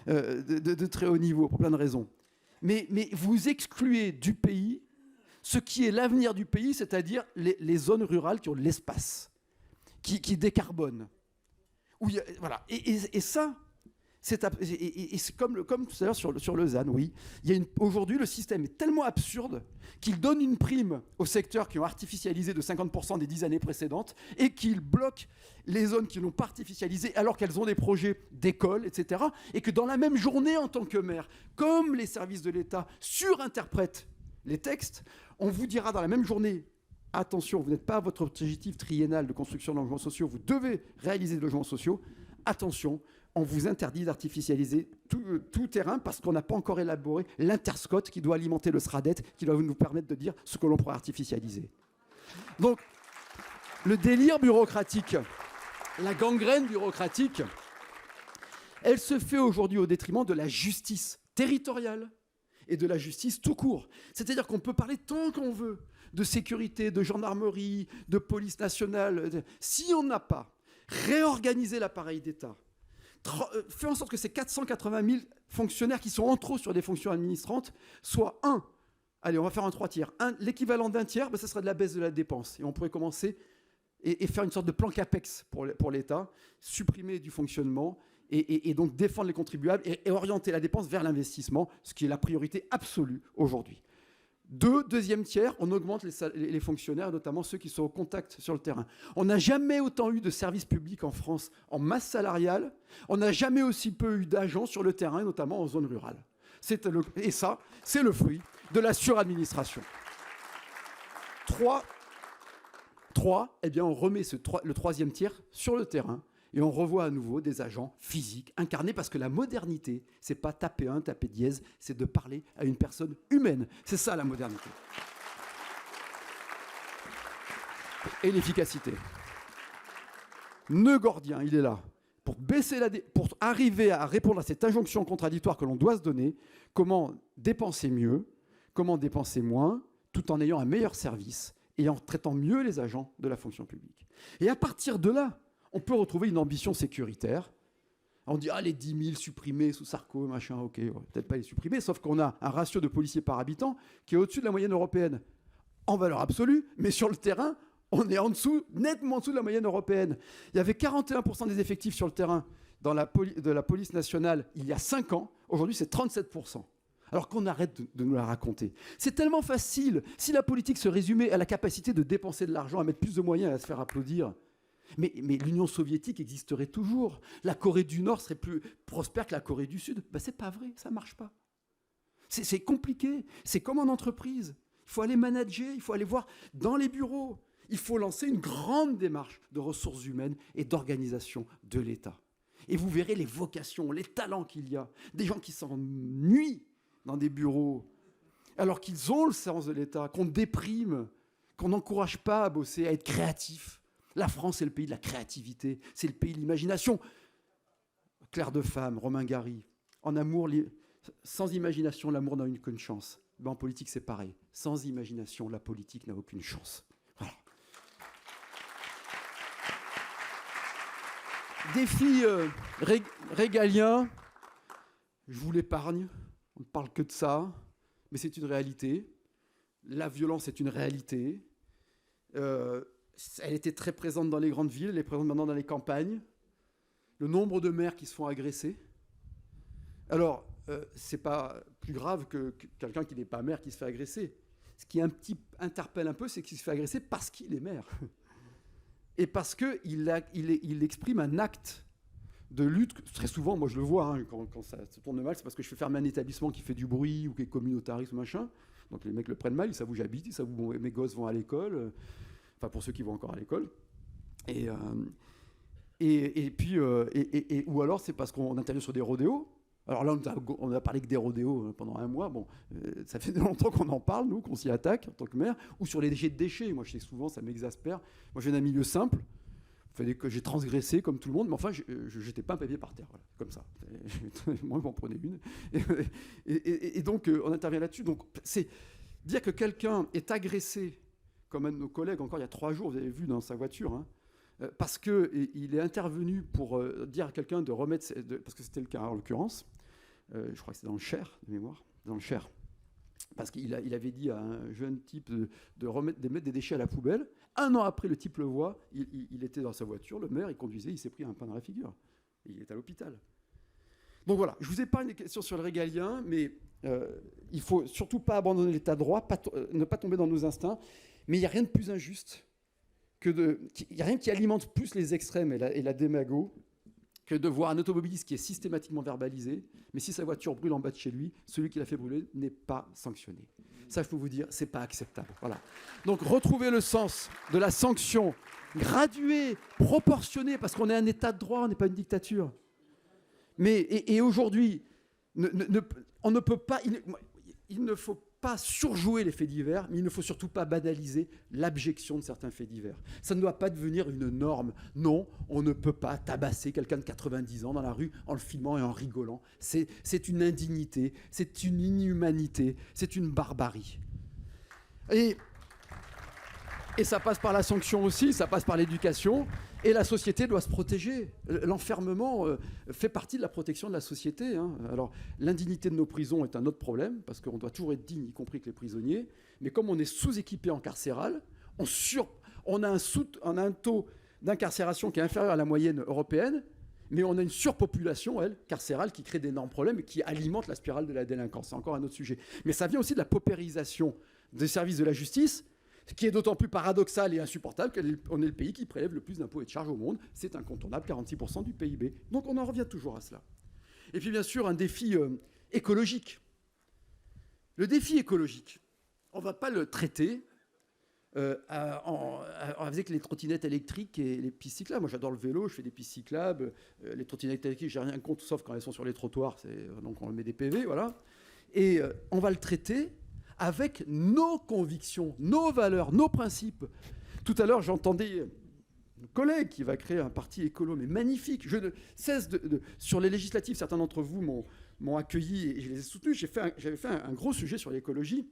de très haut niveau pour plein de raisons. Mais vous excluez du pays ce qui est l'avenir du pays, c'est-à-dire les zones rurales qui ont de l'espace, qui décarbonent. Voilà. Et ça, c'est comme tout à l'heure sur le ZAN, oui. Aujourd'hui, le système est tellement absurde qu'il donne une prime aux secteurs qui ont artificialisé de 50% des 10 années précédentes et qu'il bloque les zones qui n'ont pas artificialisé alors qu'elles ont des projets d'école, etc. Et que dans la même journée, en tant que maire, comme les services de l'État surinterprètent les textes, on vous dira dans la même journée: attention, vous n'êtes pas à votre objectif triennal de construction de logements sociaux, vous devez réaliser des logements sociaux. Attention, on vous interdit d'artificialiser tout terrain parce qu'on n'a pas encore élaboré l'interscot qui doit alimenter le SRADET, qui doit nous permettre de dire ce que l'on pourrait artificialiser. Donc, le délire bureaucratique, la gangrène bureaucratique, elle se fait aujourd'hui au détriment de la justice territoriale et de la justice tout court. C'est-à-dire qu'on peut parler tant qu'on veut de sécurité, de gendarmerie, de police nationale. Si on n'a pas réorganisé l'appareil d'État, fait en sorte que ces 480 000 fonctionnaires qui sont en trop sur des fonctions administrantes soient allez, on va faire un 3/3. L'équivalent d'un tiers, ça serait de la baisse de la dépense. Et on pourrait commencer et faire une sorte de plan CAPEX pour l'État, supprimer du fonctionnement et donc défendre les contribuables et orienter la dépense vers l'investissement, ce qui est la priorité absolue aujourd'hui. Deuxième tiers, on augmente les fonctionnaires, notamment ceux qui sont au contact sur le terrain. On n'a jamais autant eu de services publics en France en masse salariale. On n'a jamais aussi peu eu d'agents sur le terrain, notamment en zone rurale. Et ça, c'est le fruit de la suradministration. 3, eh bien, on remet le troisième tiers sur le terrain. Et on revoit à nouveau des agents physiques, incarnés, parce que la modernité, c'est pas taper un, taper dièse, c'est de parler à une personne humaine. C'est ça la modernité. Et l'efficacité. Nœud gordien, il est là. Pour arriver à répondre à cette injonction contradictoire que l'on doit se donner, comment dépenser mieux, comment dépenser moins, tout en ayant un meilleur service et en traitant mieux les agents de la fonction publique. Et à partir de là, on peut retrouver une ambition sécuritaire. On dit, les 10 000 supprimés sous Sarko, machin, ok, peut-être pas les supprimer, sauf qu'on a un ratio de policiers par habitant qui est au-dessus de la moyenne européenne, en valeur absolue, mais sur le terrain, on est en dessous, nettement en dessous de la moyenne européenne. Il y avait 41% des effectifs sur le terrain de la police nationale il y a 5 ans. Aujourd'hui, c'est 37%. Alors qu'on arrête de nous la raconter. C'est tellement facile. Si la politique se résumait à la capacité de dépenser de l'argent, à mettre plus de moyens et à se faire applaudir, mais l'Union soviétique existerait toujours. La Corée du Nord serait plus prospère que la Corée du Sud. C'est pas vrai, ça marche pas. C'est compliqué. C'est comme en entreprise. Il faut aller manager, il faut aller voir dans les bureaux. Il faut lancer une grande démarche de ressources humaines et d'organisation de l'État. Et vous verrez les vocations, les talents qu'il y a. Des gens qui s'ennuient dans des bureaux, alors qu'ils ont le sens de l'État, qu'on déprime, qu'on n'encourage pas à bosser, à être créatif. La France, c'est le pays de la créativité, c'est le pays de l'imagination. Claire de Femme, Romain Gary, en amour, sans imagination, l'amour n'a qu'une chance. En politique, c'est pareil. Sans imagination, la politique n'a aucune chance. Voilà. Défi régalien, je vous l'épargne, on ne parle que de ça, mais c'est une réalité. La violence est une réalité. Elle était très présente dans les grandes villes, elle est présente maintenant dans les campagnes. Le nombre de maires qui se font agresser. Alors, c'est pas plus grave que quelqu'un qui n'est pas maire qui se fait agresser. Ce qui interpelle un peu, c'est qu'il se fait agresser parce qu'il est maire. Et parce qu'il exprime un acte de lutte. Très souvent, moi je le vois, quand ça se tourne mal, c'est parce que je fais fermer un établissement qui fait du bruit ou qui est communautariste ou machin. Donc les mecs le prennent mal, ils savent où j'habite, ils savent où mes gosses vont à l'école. Enfin, pour ceux qui vont encore à l'école. Ou alors c'est parce qu'on intervient sur des rodéos. Alors là, on a parlé que des rodéos pendant un mois. Bon, ça fait longtemps qu'on en parle, nous, qu'on s'y attaque en tant que maire. Ou sur les déchets de déchets. Moi, je sais souvent, ça m'exaspère. Moi, je viens d'un milieu simple. Que j'ai transgressé comme tout le monde. Mais enfin, je ne jetais pas un papier par terre. Voilà, comme ça. Moi, j'en prenais une. Et donc, on intervient là-dessus. Donc, c'est dire que quelqu'un est agressé, comme un de nos collègues, encore il y a 3 jours, vous avez vu dans sa voiture, parce qu'il est intervenu pour dire à quelqu'un de remettre... parce que c'était le cas en l'occurrence. Je crois que c'était dans le Cher, de mémoire, dans le Cher, parce qu'il avait dit à un jeune type de mettre des déchets à la poubelle. 1 an après, le type le voit, il était dans sa voiture, le maire, il conduisait, il s'est pris un pain dans la figure. Et il est à l'hôpital. Donc voilà, je vous épargne des questions sur le régalien, mais il ne faut surtout pas abandonner l'état de droit, ne pas tomber dans nos instincts, mais il n'y a rien de plus injuste, il n'y a rien qui alimente plus les extrêmes et la démago que de voir un automobiliste qui est systématiquement verbalisé, mais si sa voiture brûle en bas de chez lui, celui qui l'a fait brûler n'est pas sanctionné. Ça, je peux vous dire, c'est pas acceptable. Voilà. Donc, retrouvez le sens de la sanction graduée, proportionnée, parce qu'on est un état de droit, on n'est pas une dictature. Et aujourd'hui, on ne peut pas... Il ne faut pas surjouer les faits divers, mais il ne faut surtout pas banaliser l'abjection de certains faits divers. Ça ne doit pas devenir une norme. Non, on ne peut pas tabasser quelqu'un de 90 ans dans la rue en le filmant et en rigolant. C'est une indignité, c'est une inhumanité, c'est une barbarie. Et ça passe par la sanction aussi, ça passe par l'éducation. Et la société doit se protéger. L'enfermement fait partie de la protection de la société. Alors, l'indignité de nos prisons est un autre problème, parce qu'on doit toujours être digne, y compris que les prisonniers. Mais comme on est sous-équipé en carcéral, on a un taux d'incarcération qui est inférieur à la moyenne européenne, mais on a une surpopulation, carcérale, qui crée d'énormes problèmes et qui alimente la spirale de la délinquance. C'est encore un autre sujet. Mais ça vient aussi de la paupérisation des services de la justice, ce qui est d'autant plus paradoxal et insupportable qu'on est le pays qui prélève le plus d'impôts et de charges au monde. C'est incontournable, 46% du PIB. Donc on en revient toujours à cela. Et puis bien sûr, un défi écologique. Le défi écologique, on ne va pas le traiter avec les trottinettes électriques et les pistes cyclables. Moi, j'adore le vélo, je fais des pistes cyclables. Les trottinettes électriques, j'ai rien contre, sauf quand elles sont sur les trottoirs. Donc, on met des PV, voilà. Et on va le traiter avec nos convictions, nos valeurs, nos principes. Tout à l'heure, j'entendais un collègue qui va créer un parti écolo, mais magnifique. Je ne cesse sur les législatives, certains d'entre vous m'ont accueilli et je les ai soutenus. J'avais fait un gros sujet sur l'écologie.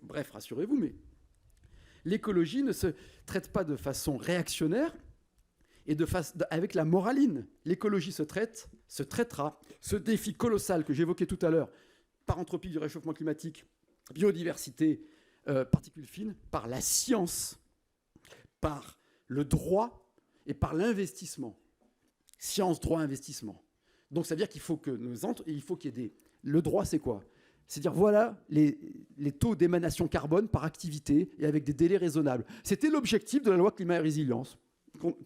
Bref, rassurez-vous, mais l'écologie ne se traite pas de façon réactionnaire et avec la moraline. L'écologie se traitera. Ce défi colossal que j'évoquais tout à l'heure, parentropie du réchauffement climatique, biodiversité, particules fines, par la science, par le droit et par l'investissement. Science, droit, investissement. Donc ça veut dire qu'il faut que il faut qu'il y ait le droit, c'est quoi ? C'est-à-dire, voilà les taux d'émanation carbone par activité et avec des délais raisonnables. C'était l'objectif de la loi climat et résilience.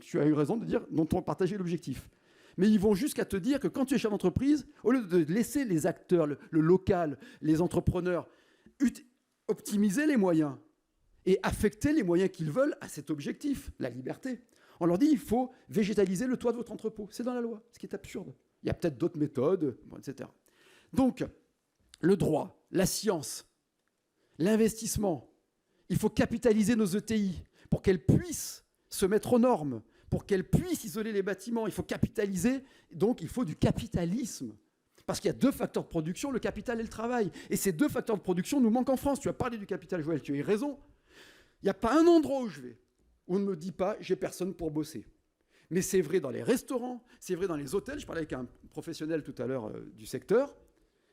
Tu as eu raison de dire, dont on partageait l'objectif. Mais ils vont jusqu'à te dire que quand tu es chef d'entreprise, au lieu de laisser les acteurs, le local, les entrepreneurs, optimiser les moyens et affecter les moyens qu'ils veulent à cet objectif, la liberté, on leur dit il faut végétaliser le toit de votre entrepôt. C'est dans la loi, ce qui est absurde. Il y a peut-être d'autres méthodes, etc. Donc, le droit, la science, l'investissement. Il faut capitaliser nos ETI pour qu'elles puissent se mettre aux normes, pour qu'elles puissent isoler les bâtiments. Il faut capitaliser, donc il faut du capitalisme. Parce qu'il y a deux facteurs de production, le capital et le travail. Et ces deux facteurs de production nous manquent en France. Tu as parlé du capital, Joël, tu as eu raison. Il n'y a pas un endroit où je vais où on ne me dit pas « j'ai personne pour bosser ». Mais c'est vrai dans les restaurants, c'est vrai dans les hôtels. Je parlais avec un professionnel tout à l'heure du secteur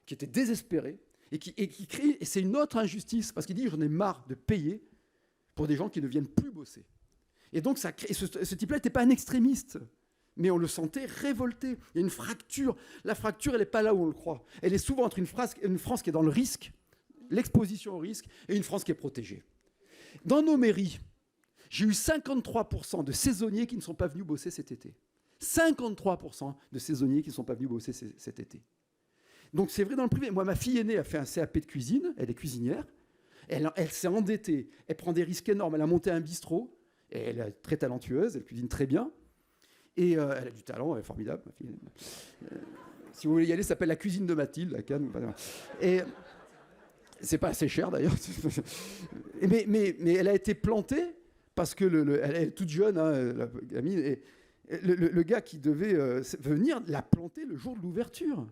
qui était désespéré et qui crie, et c'est une autre injustice, parce qu'il dit « j'en ai marre de payer pour des gens qui ne viennent plus bosser ». Et donc, ce type-là n'était pas un extrémiste, mais on le sentait révolté. Il y a une fracture. La fracture, elle n'est pas là où on le croit. Elle est souvent entre une France qui est dans le risque, l'exposition au risque, et une France qui est protégée. Dans nos mairies, j'ai eu 53% de saisonniers qui ne sont pas venus bosser cet été. 53% de saisonniers qui ne sont pas venus bosser cet été. Donc c'est vrai dans le privé. Moi, ma fille aînée a fait un CAP de cuisine, elle est cuisinière, elle s'est endettée, elle prend des risques énormes, elle a monté un bistrot, et elle est très talentueuse, elle cuisine très bien, et elle a du talent, elle est formidable, ma fille. Si vous voulez y aller, ça s'appelle la cuisine de Mathilde, à Cannes. Et c'est pas assez cher d'ailleurs. Mais elle a été plantée parce que elle est toute jeune, hein, la gamine, et le gars qui devait venir l'a plantée le jour de l'ouverture.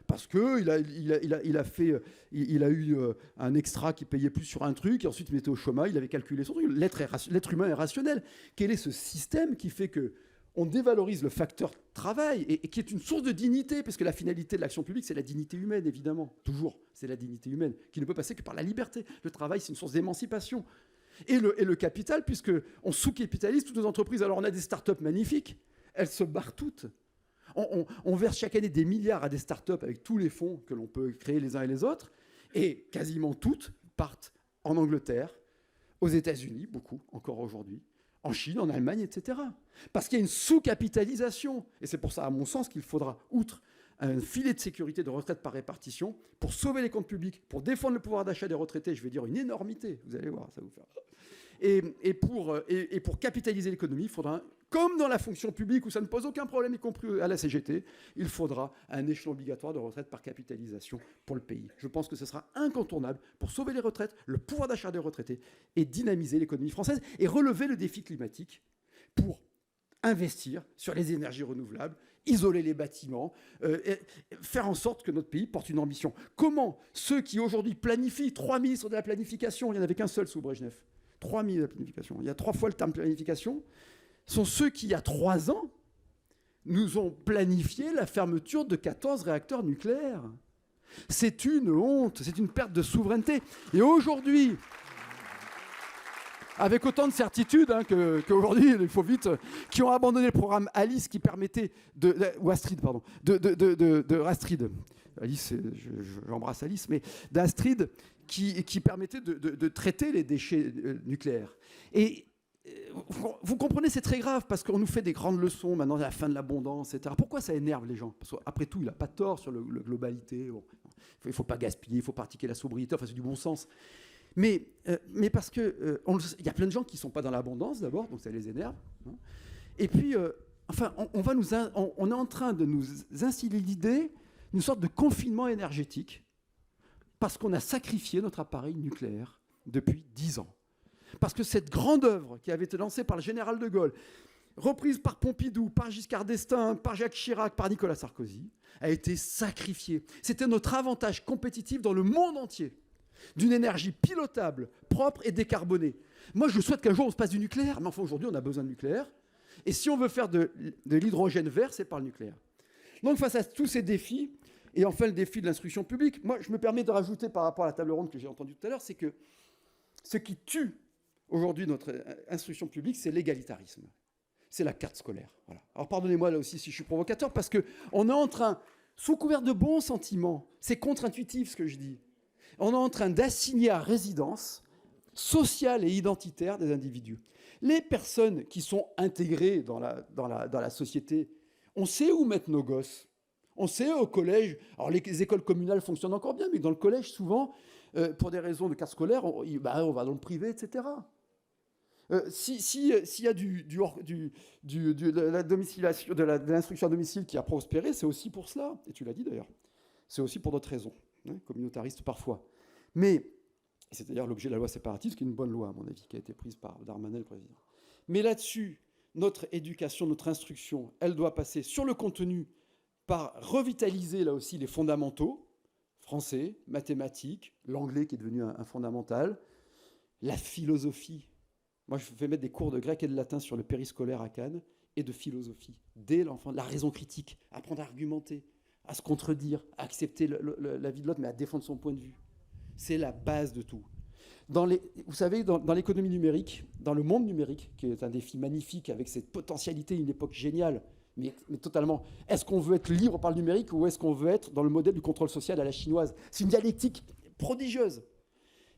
Parce qu'il a eu un extra qui payait plus sur un truc, et ensuite il mettait au chômage, il avait calculé son truc. L'être humain est rationnel. Quel est ce système qui fait qu'on dévalorise le facteur travail, et qui est une source de dignité, parce que la finalité de l'action publique, c'est la dignité humaine, évidemment. Toujours, c'est la dignité humaine, qui ne peut passer que par la liberté. Le travail, c'est une source d'émancipation. Et le capital, puisqu'on sous-capitalise toutes nos entreprises. Alors on a des startups magnifiques, elles se barrent toutes. On verse chaque année des milliards à des startups avec tous les fonds que l'on peut créer les uns et les autres, et quasiment toutes partent en Angleterre, aux États-Unis, beaucoup, encore aujourd'hui, en Chine, en Allemagne, etc. Parce qu'il y a une sous-capitalisation. Et c'est pour ça, à mon sens, qu'il faudra, outre un filet de sécurité de retraite par répartition, pour sauver les comptes publics, pour défendre le pouvoir d'achat des retraités, je vais dire une énormité, vous allez voir, ça va vous faire... Et pour capitaliser l'économie, il faudra, comme dans la fonction publique où ça ne pose aucun problème, y compris à la CGT, il faudra un échelon obligatoire de retraite par capitalisation pour le pays. Je pense que ce sera incontournable pour sauver les retraites, le pouvoir d'achat des retraités, et dynamiser l'économie française, et relever le défi climatique pour investir sur les énergies renouvelables, isoler les bâtiments, faire en sorte que notre pays porte une ambition. Comment ceux qui aujourd'hui planifient, 3 ministres de la planification, il n'y en avait qu'un seul sous Brejnev, 3 ministres de la planification, il y a 3 fois le terme planification, sont ceux qui, il y a 3 ans, nous ont planifié la fermeture de 14 réacteurs nucléaires. C'est une honte, c'est une perte de souveraineté. Et aujourd'hui, avec autant de certitude qu'aujourd'hui, il faut vite, qui ont abandonné le programme Alice qui permettait ou Astrid, pardon, de Astrid. Alice, j'embrasse Alice, mais d'Astrid qui permettait de traiter les déchets nucléaires. Et vous comprenez, c'est très grave parce qu'on nous fait des grandes leçons maintenant à la fin de l'abondance, etc. Pourquoi ça énerve les gens? Parce qu'après tout, il n'a pas tort sur la globalité. Bon, il ne faut pas gaspiller, il faut pratiquer la sobriété, enfin c'est du bon sens. Mais parce que il y a plein de gens qui ne sont pas dans l'abondance d'abord, donc ça les énerve. Hein. Et puis, on est en train de nous instiller l'idée d'une sorte de confinement énergétique parce qu'on a sacrifié notre appareil nucléaire depuis 10 ans. Parce que cette grande œuvre qui avait été lancée par le général de Gaulle, reprise par Pompidou, par Giscard d'Estaing, par Jacques Chirac, par Nicolas Sarkozy, a été sacrifiée. C'était notre avantage compétitif dans le monde entier, d'une énergie pilotable, propre et décarbonée. Moi, je souhaite qu'un jour on se passe du nucléaire, mais enfin aujourd'hui on a besoin de nucléaire. Et si on veut faire de l'hydrogène vert, c'est par le nucléaire. Donc face à tous ces défis, et enfin le défi de l'instruction publique, moi je me permets de rajouter par rapport à la table ronde que j'ai entendue tout à l'heure, c'est que ce qui tue aujourd'hui notre instruction publique, c'est l'égalitarisme. C'est la carte scolaire. Voilà. Alors pardonnez-moi là aussi si je suis provocateur, parce qu'on est en train, sous couvert de bons sentiments, c'est contre-intuitif ce que je dis, on est en train d'assigner à résidence sociale et identitaire des individus. Les personnes qui sont intégrées dans la société, on sait où mettre nos gosses. On sait au collège, alors les écoles communales fonctionnent encore bien, mais dans le collège, souvent, pour des raisons de carte scolaire, on va dans le privé, etc. S'il y a de la domiciliation, de l'instruction à domicile qui a prospéré, c'est aussi pour cela, et tu l'as dit d'ailleurs, c'est aussi pour d'autres raisons, hein, communautaristes parfois. Mais, c'est d'ailleurs l'objet de la loi séparatiste, qui est une bonne loi, à mon avis, qui a été prise par Darmanin, le président. Mais là-dessus, notre éducation, notre instruction, elle doit passer sur le contenu par revitaliser, là aussi, les fondamentaux, français, mathématiques, l'anglais qui est devenu un fondamental, la philosophie. Moi, je fais mettre des cours de grec et de latin sur le périscolaire à Cannes, et de philosophie, dès l'enfant, la raison critique, apprendre à argumenter, à se contredire, à accepter la vie de l'autre, mais à défendre son point de vue. C'est la base de tout. Vous savez, dans l'économie numérique, dans le monde numérique, qui est un défi magnifique, avec cette potentialité, une époque géniale, mais totalement, est-ce qu'on veut être libre par le numérique ou est-ce qu'on veut être dans le modèle du contrôle social à la chinoise? C'est une dialectique prodigieuse.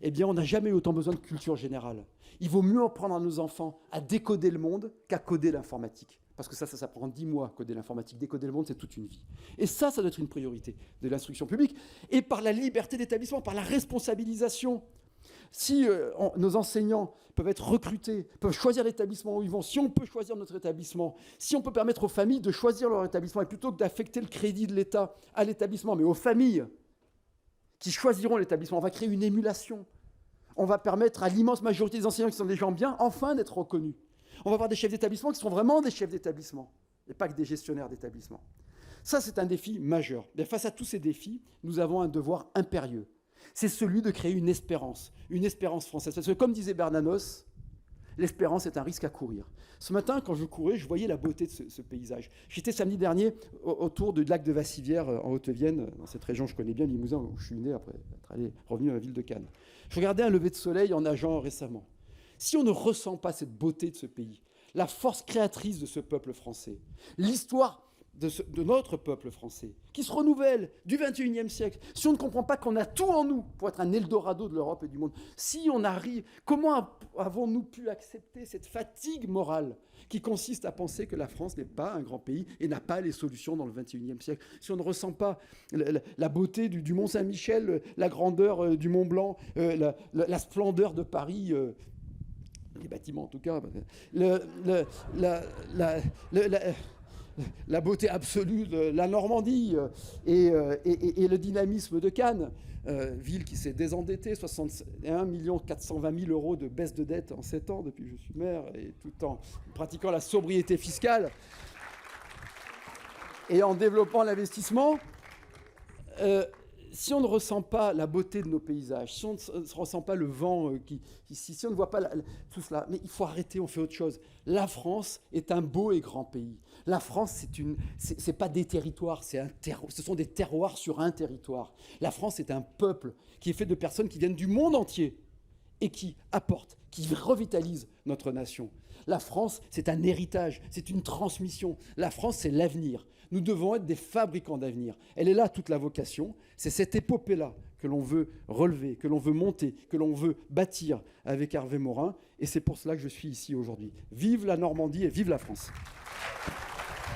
Eh bien, on n'a jamais eu autant besoin de culture générale. Il vaut mieux apprendre à nos enfants à décoder le monde qu'à coder l'informatique. Parce que ça prend 10 mois, coder l'informatique. Décoder le monde, c'est toute une vie. Et ça doit être une priorité de l'instruction publique. Et par la liberté d'établissement, par la responsabilisation. Si nos enseignants peuvent être recrutés, peuvent choisir l'établissement où ils vont, si on peut choisir notre établissement, si on peut permettre aux familles de choisir leur établissement, et plutôt que d'affecter le crédit de l'État à l'établissement, mais aux familles qui choisiront l'établissement, on va créer une émulation. On va permettre à l'immense majorité des enseignants qui sont des gens bien, enfin d'être reconnus. On va avoir des chefs d'établissement qui sont vraiment des chefs d'établissement, et pas que des gestionnaires d'établissement. Ça, c'est un défi majeur. Mais face à tous ces défis, nous avons un devoir impérieux. C'est celui de créer une espérance française. Parce que comme disait Bernanos, l'espérance est un risque à courir. Ce matin, quand je courais, je voyais la beauté de ce paysage. J'étais samedi dernier autour du lac de Vassivière, en Haute-Vienne, dans cette région que je connais bien, Limousin, où je suis né après être revenu à la ville de Cannes. Je regardais un lever de soleil en nageant récemment. Si on ne ressent pas cette beauté de ce pays, la force créatrice de ce peuple français, l'histoire de notre peuple français, qui se renouvelle du XXIe siècle, si on ne comprend pas qu'on a tout en nous pour être un Eldorado de l'Europe et du monde, si on arrive, comment avons-nous pu accepter cette fatigue morale qui consiste à penser que la France n'est pas un grand pays et n'a pas les solutions dans le XXIe siècle? Si on ne ressent pas la beauté du Mont Saint-Michel, la grandeur du Mont Blanc, la splendeur de Paris, les bâtiments en tout cas, la beauté absolue de la Normandie et le dynamisme de Cannes, ville qui s'est désendettée, 61 420 000 euros de baisse de dette en 7 ans depuis que je suis maire, et tout en pratiquant la sobriété fiscale et en développant l'investissement. Si on ne ressent pas la beauté de nos paysages, si on ne ressent pas le vent, si on ne voit pas tout cela, mais il faut arrêter, on fait autre chose. La France est un beau et grand pays. La France, c'est pas des territoires, ce sont des terroirs sur un territoire. La France est un peuple qui est fait de personnes qui viennent du monde entier et qui apportent, qui revitalisent notre nation. La France, c'est un héritage, c'est une transmission. La France, c'est l'avenir. Nous devons être des fabricants d'avenir. Elle est là toute la vocation. C'est cette épopée-là que l'on veut relever, que l'on veut monter, que l'on veut bâtir avec Hervé Morin. Et c'est pour cela que je suis ici aujourd'hui. Vive la Normandie et vive la France.